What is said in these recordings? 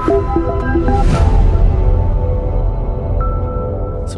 So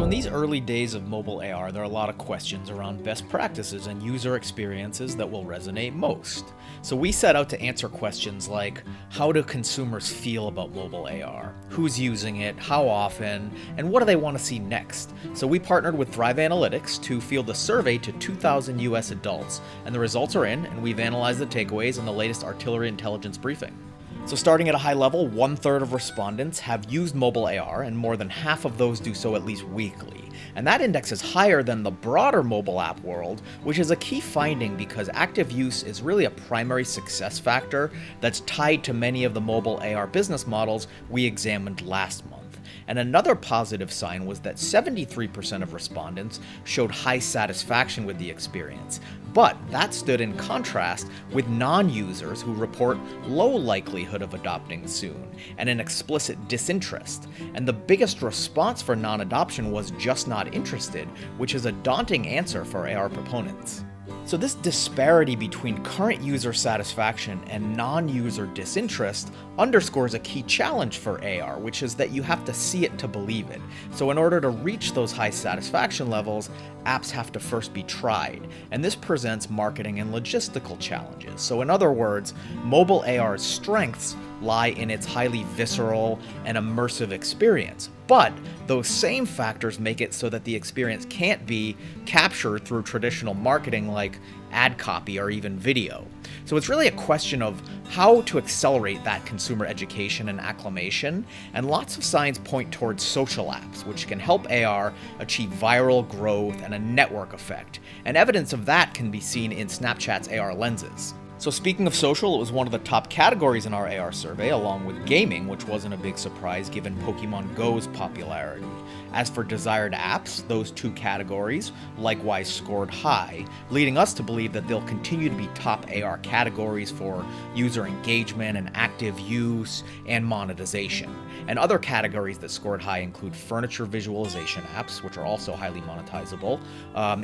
in these early days of mobile AR, there are a lot of questions around best practices and user experiences that will resonate most. So we set out to answer questions like, how do consumers feel about mobile AR? Who's using it? How often? And what do they want to see next? So we partnered with Thrive Analytics to field a survey to 2,000 US adults, and the results are in, and we've analyzed the takeaways in the latest Artillry intelligence briefing. So starting at a high level, 1/3 of respondents have used mobile AR, and more than half of those do so at least weekly. And that index is higher than the broader mobile app world, which is a key finding because active use is really a primary success factor that's tied to many of the mobile AR business models we examined last month. And another positive sign was that 73% of respondents showed high satisfaction with the experience. But that stood in contrast with non-users who report low likelihood of adopting soon and an explicit disinterest. And the biggest response for non-adoption was just not interested, which is a daunting answer for AR proponents. So this disparity between current user satisfaction and non-user disinterest underscores a key challenge for AR, which is that you have to see it to believe it. So in order to reach those high satisfaction levels, apps have to first be tried, and this presents marketing and logistical challenges. So in other words, mobile AR's strengths lie in its highly visceral and immersive experience. But those same factors make it so that the experience can't be captured through traditional marketing like ad copy or even video. So it's really a question of how to accelerate that consumer education and acclimation, and lots of signs point towards social apps, which can help AR achieve viral growth and a network effect. And evidence of that can be seen in Snapchat's AR lenses. So speaking of social, it was one of the top categories in our AR survey, along with gaming, which wasn't a big surprise given Pokemon Go's popularity. As for desired apps, those two categories likewise scored high, leading us to believe that they'll continue to be top AR categories for user engagement and active use and monetization. And other categories that scored high include furniture visualization apps, which are also highly monetizable,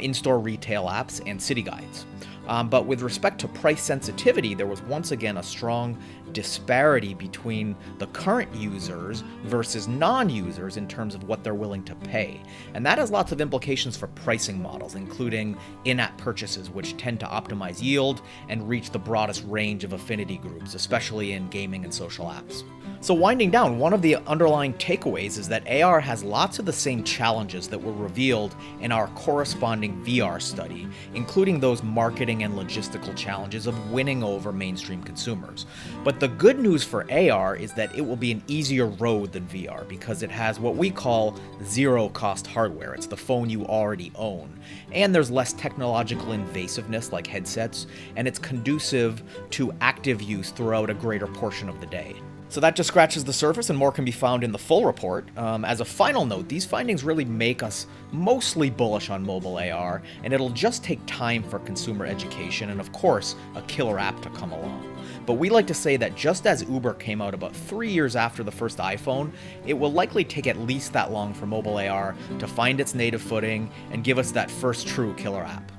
in-store retail apps, and city guides. But with respect to price sensitivity, there was once again a strong disparity between the current users versus non-users in terms of what they're willing to pay. And that has lots of implications for pricing models, including in-app purchases, which tend to optimize yield and reach the broadest range of affinity groups, especially in gaming and social apps. So winding down, one of the underlying takeaways is that AR has lots of the same challenges that were revealed in our corresponding VR study, including those marketing and logistical challenges of winning over mainstream consumers. But the good news for AR is that it will be an easier road than VR because it has what we call zero-cost hardware. It's the phone you already own. And there's less technological invasiveness like headsets, and it's conducive to active use throughout a greater portion of the day. So that just scratches the surface, and more can be found in the full report. As a final note, these findings really make us mostly bullish on mobile AR, and it'll just take time for consumer education and, of course, a killer app to come along. But we like to say that just as Uber came out about 3 years after the first iPhone, it will likely take at least that long for mobile AR to find its native footing and give us that first true killer app.